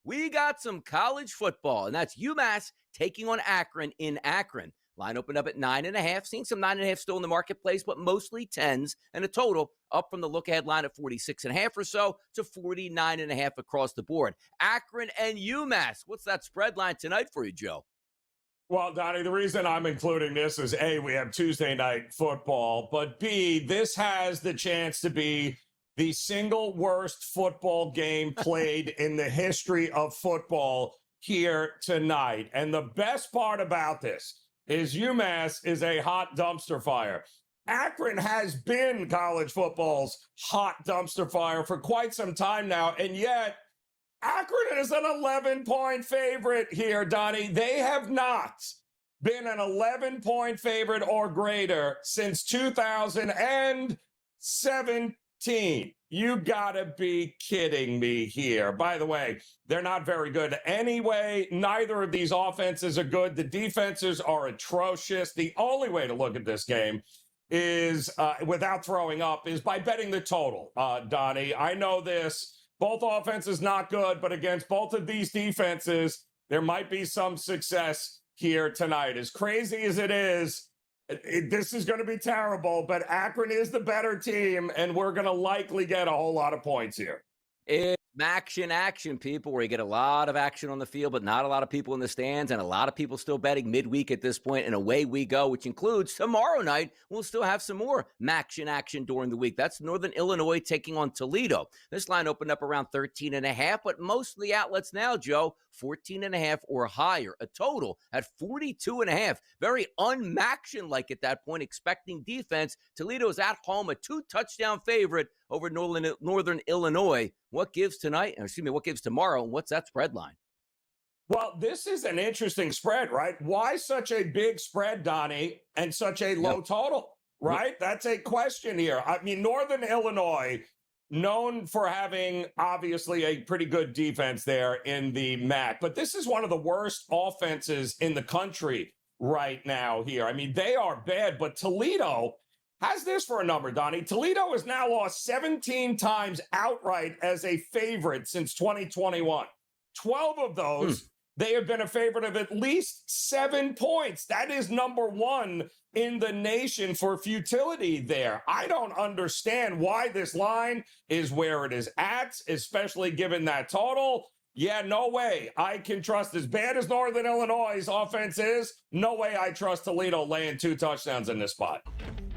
we got some college football, and that's UMass taking on Akron in Akron. Line opened up at 9.5. Seeing some 9.5 still in the marketplace, but mostly 10s, and a total up from the look-ahead line at 46.5 or so to 49.5 across the board. Akron and UMass. What's that spread line tonight for you, Joe? Well, Donnie, the reason I'm including this is A, we have Tuesday night football, but B, this has the chance to be the single worst football game played in the history of football here tonight. And the best part about this is UMass is a hot dumpster fire. Akron has been college football's hot dumpster fire for quite some time now, and yet Akron is an 11-point favorite here, Donnie. They have not been an 11-point favorite or greater since 2017. You gotta be kidding me here. By the way, they're not very good anyway. Neither of these offenses are good. The defenses are atrocious. The only way to look at this game is, without throwing up, is by betting the total, Donnie. I know this. Both offenses not good, but against both of these defenses, there might be some success here tonight. As crazy as it is, this is going to be terrible, but Akron is the better team, and we're going to likely get a whole lot of points here. It's MACtion action, people, where you get a lot of action on the field, but not a lot of people in the stands, and a lot of people still betting midweek at this point, and away we go, which includes tomorrow night. We'll still have some more MACtion action during the week. That's Northern Illinois taking on Toledo. This line opened up around 13.5, but most of the outlets now, Joe, 14.5 or higher. A total at 42.5. Very un-MACtion-like at that point, expecting defense. Toledo is at home, a 2-touchdown favorite over Northern Illinois. What gives tonight? What gives tomorrow? And what's that spread line? Well, this is an interesting spread, right? Why such a big spread, Donnie, and such a low total, right? That's a question here. I mean, Northern Illinois, known for having obviously a pretty good defense there in the MAC, but this is one of the worst offenses in the country right now here. I mean, they are bad, but Toledo has this for a number, Donnie. Toledo has now lost 17 times outright as a favorite since 2021. 12 of those, they have been a favorite of at least 7 points. That is number one in the nation for futility there. I don't understand why this line is where it is at, especially given that total. Yeah, no way I can trust, as bad as Northern Illinois' offense is, no way I trust Toledo laying 2 touchdowns in this spot.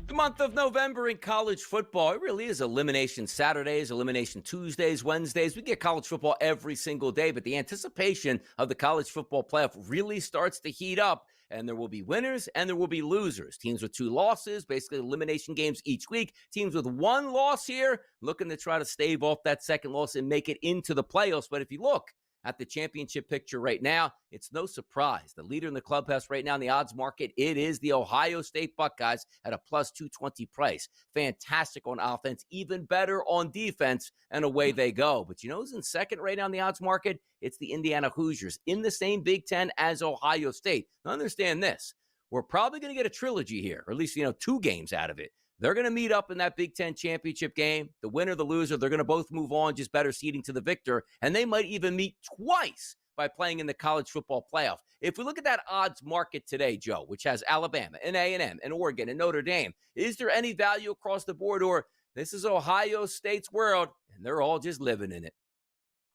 The month of November in college football, it really is elimination Saturdays, elimination Tuesdays, Wednesdays. We get college football every single day, but the anticipation of the college football playoff really starts to heat up, and there will be winners and there will be losers. Teams with 2 losses, basically elimination games each week. Teams with 1 loss here, looking to try to stave off that second loss and make it into the playoffs. But if you look at the championship picture right now, it's no surprise. The leader in the clubhouse right now in the odds market, it is the Ohio State Buckeyes at a plus 220 price. Fantastic on offense, even better on defense, and away they go. But you know who's in second right now in the odds market? It's the Indiana Hoosiers in the same Big Ten as Ohio State. Now understand this. We're probably going to get a trilogy here, or at least, 2 games out of it. They're going to meet up in that Big Ten championship game. The winner, the loser, they're going to both move on, just better seeding to the victor. And they might even meet twice by playing in the college football playoff. If we look at that odds market today, Joe, which has Alabama and A&M and Oregon and Notre Dame, is there any value across the board, or this is Ohio State's world and they're all just living in it?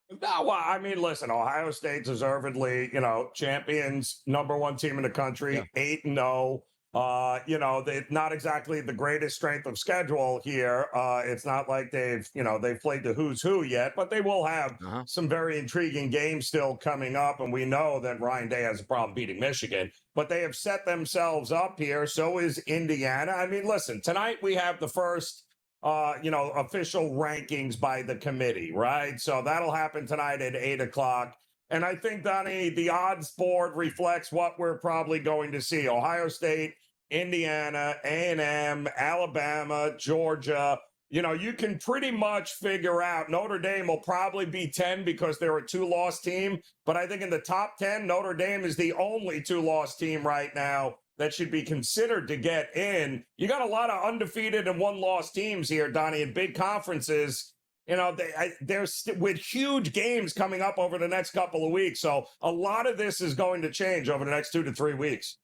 No, well, I mean, listen, Ohio State deservedly, champions, number 1 team in the country, 8-0. They're not exactly the greatest strength of schedule here. It's not like they've played the who's who yet, but they will have some very intriguing games still coming up. And we know that Ryan Day has a problem beating Michigan, but they have set themselves up here. So is Indiana. I mean, listen, tonight we have the first, official rankings by the committee, right? So that'll happen tonight at 8:00. And I think, Donnie, the odds board reflects what we're probably going to see. Ohio State, Indiana, A&M, Alabama, Georgia. You can pretty much figure out Notre Dame will probably be 10 because they're a 2-loss team. But I think in the top 10, Notre Dame is the only 2-loss team right now that should be considered to get in. You got a lot of undefeated and 1-loss teams here, Donnie, in big conferences. There's with huge games coming up over the next couple of weeks. So a lot of this is going to change over the next 2 to 3 weeks.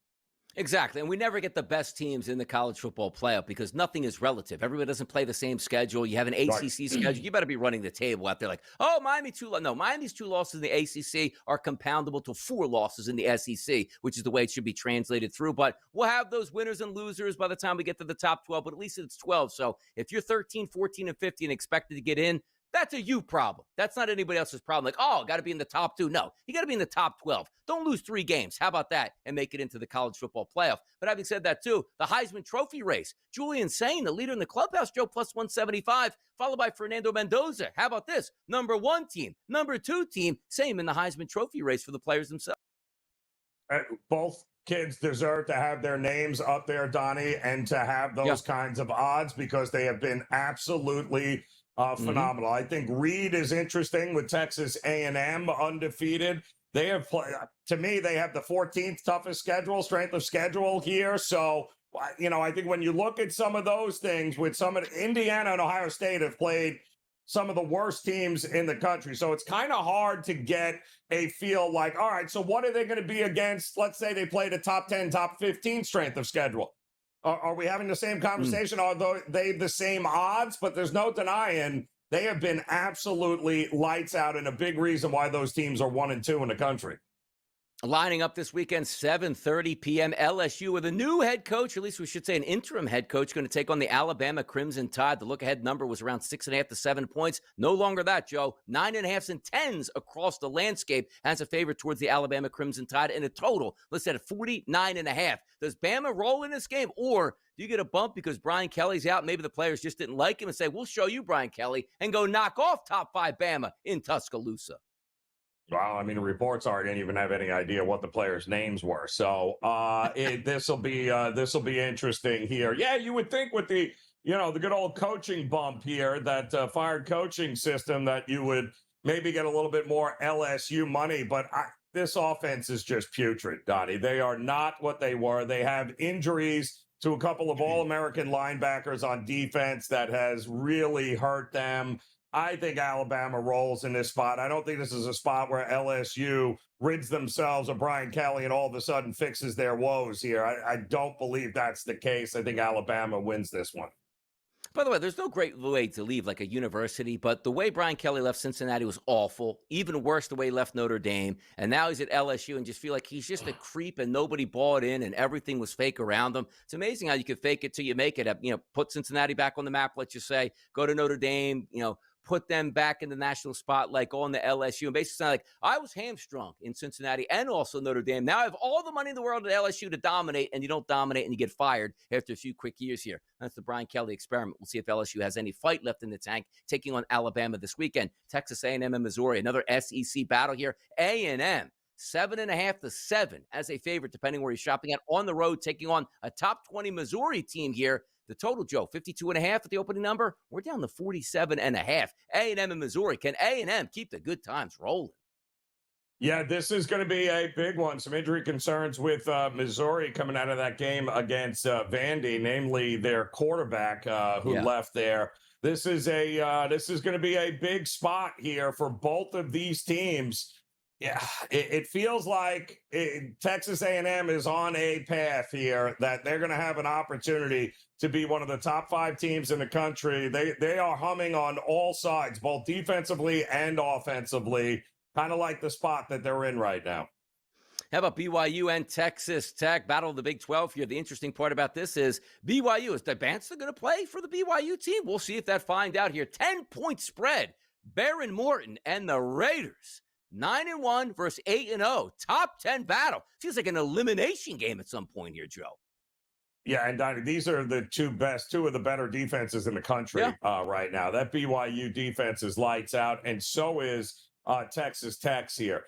Exactly. And we never get the best teams in the college football playoff because nothing is relative. Everybody doesn't play the same schedule. You have an ACC schedule. You better be running the table out there like, oh, Miami No, Miami's 2 losses in the ACC are compoundable to 4 losses in the SEC, which is the way it should be translated through. But we'll have those winners and losers by the time we get to the top 12, but at least it's 12. So if you're 13, 14, and 15 expected to get in, that's a you problem. That's not anybody else's problem. Like, oh, got to be in the top 2. No, you got to be in the top 12. Don't lose 3 games. How about that? And make it into the college football playoff. But having said that, too, the Heisman Trophy race. Julian Sain, the leader in the clubhouse, Joe, plus 175, followed by Fernando Mendoza. How about this? Number 1 team, number 2 team, same in the Heisman Trophy race for the players themselves. Both kids deserve to have their names up there, Donnie, and to have those kinds of odds because they have been absolutely phenomenal. I think Reed is interesting with Texas A&M undefeated. They have played, to me, they have the 14th toughest strength of schedule here. So, I think when you look at some of those things with some of Indiana and Ohio State have played some of the worst teams in the country. So it's kind of hard to get a feel like, all right, so what are they going to be against? Let's say they played a top 10, top 15 strength of schedule. Are we having the same conversation? Are they the same odds? But there's no denying they have been absolutely lights out and a big reason why those teams are 1 and 2 in the country. Lining up this weekend, 7:30 p.m. LSU with a new head coach, or at least we should say an interim head coach, going to take on the Alabama Crimson Tide. The look-ahead number was around 6.5 to 7 points. No longer that, Joe. 9.5s and 10s across the landscape as a favorite towards the Alabama Crimson Tide. And a total, let's say, 49.5. Does Bama roll in this game, or do you get a bump because Brian Kelly's out? Maybe the players just didn't like him and say, we'll show you, Brian Kelly, and go knock off top 5 Bama in Tuscaloosa. Well, I mean, the reports are I didn't even have any idea what the players' names were. So this will be interesting here. Yeah, you would think with the the good old coaching bump here, that fired coaching system, that you would maybe get a little bit more LSU money. But this offense is just putrid, Donnie. They are not what they were. They have injuries to a couple of All-American linebackers on defense that has really hurt them. I think Alabama rolls in this spot. I don't think this is a spot where LSU rids themselves of Brian Kelly and all of a sudden fixes their woes here. I don't believe that's the case. I think Alabama wins this one. By the way, there's no great way to leave like a university, but the way Brian Kelly left Cincinnati was awful. Even worse, the way he left Notre Dame. And now he's at LSU and just feel like he's just a creep and nobody bought in and everything was fake around him. It's amazing how you can fake it till you make it. Put Cincinnati back on the map, let's just say. Go to Notre Dame, put them back in the national spotlight, go on the LSU, and basically sound like I was hamstrung in Cincinnati and also Notre Dame. Now I have all the money in the world at LSU to dominate, and you don't dominate and you get fired after a few quick years here. That's the Brian Kelly experiment. We'll see if LSU has any fight left in the tank, taking on Alabama this weekend. Texas A&M and Missouri, another SEC battle here. A&M, 7.5 to 7 as a favorite, depending where you're shopping at, on the road, taking on a top 20 Missouri team here. The total, Joe, 52.5 at the opening number. We're down to 47.5. A&M and Missouri. Can A&M keep the good times rolling? Yeah, this is going to be a big one. Some injury concerns with Missouri coming out of that game against Vandy, namely their quarterback who left there. This is going to be a big spot here for both of these teams. Yeah, it feels like Texas A&M is on a path here that they're going to have an opportunity to be one of the top 5 teams in the country. They are humming on all sides, both defensively and offensively, kind of like the spot that they're in right now. How about BYU and Texas Tech? Battle of the Big 12 here. The interesting part about this is BYU. Is Debansta going to play for the BYU team? We'll see if that find out here. 10-point spread. Baron Morton and the Raiders. 9-1 versus 8-0. Top 10 battle. Feels like an elimination game at some point here, Joe. Yeah, and Donnie, these are the two of the better defenses in the country right now. That BYU defense is lights out, and so is Texas Tech's here.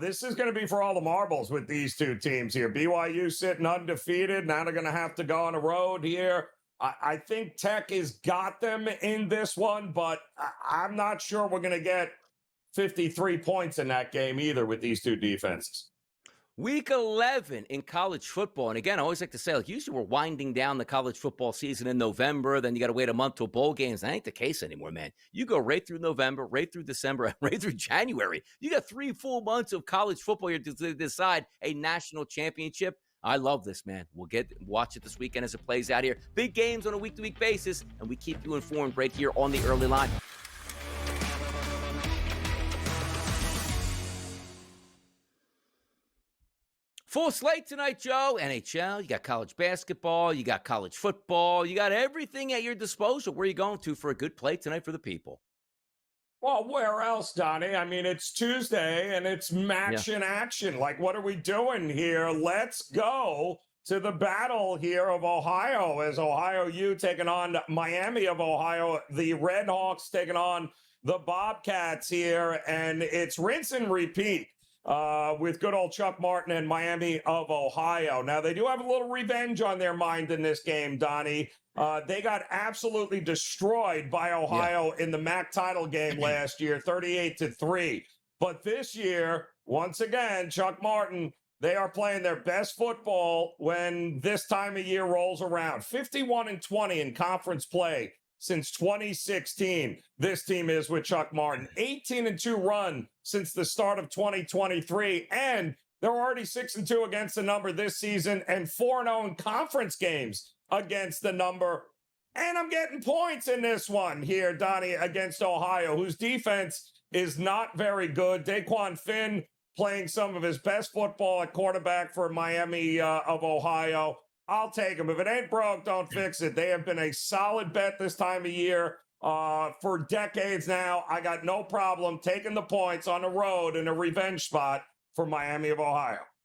This is going to be for all the marbles with these two teams here. BYU sitting undefeated. Now they're going to have to go on the road here. I think Tech has got them in this one, but I'm not sure we're going to get 53 points in that game either with these two defenses. Week 11 in college football. And again, I always like to say, like, usually we're winding down the college football season in November. Then you got to wait a month till bowl games. That ain't the case anymore, man. You go right through November, right through December, and right through January. You got 3 full months of college football here to decide a national championship. I love this, man. We'll watch it this weekend as it plays out here. Big games on a week-to-week basis, and we keep you informed right here on the Early Line. Full slate tonight, Joe. NHL, you got college basketball, you got college football, you got everything at your disposal. Where are you going to for a good play tonight for the people? Well, where else, Donnie? I mean, it's Tuesday and it's MACtion action. Like, what are we doing here? Let's go to the battle here of Ohio as Ohio U taking on Miami of Ohio, the Red Hawks taking on the Bobcats here, and it's rinse and repeat with good old Chuck Martin and Miami of Ohio. Now, they do have a little revenge on their mind in this game, Donnie. They got absolutely destroyed by Ohio in the MAC title game last year, 38-3. But this year, once again, Chuck Martin, they are playing their best football when this time of year rolls around. 51-20 in conference play since 2016. This team is with Chuck Martin. 18-2 run since the start of 2023. And they're already 6-2 against the number this season and 4-0 in conference games against the number. And I'm getting points in this one here, Donnie, against Ohio, whose defense is not very good. Daquan Finn playing some of his best football at quarterback for Miami of Ohio. I'll take him. If it ain't broke, don't fix it. They have been a solid bet this time of year for decades now. I got no problem taking the points on the road in a revenge spot for Miami of Ohio.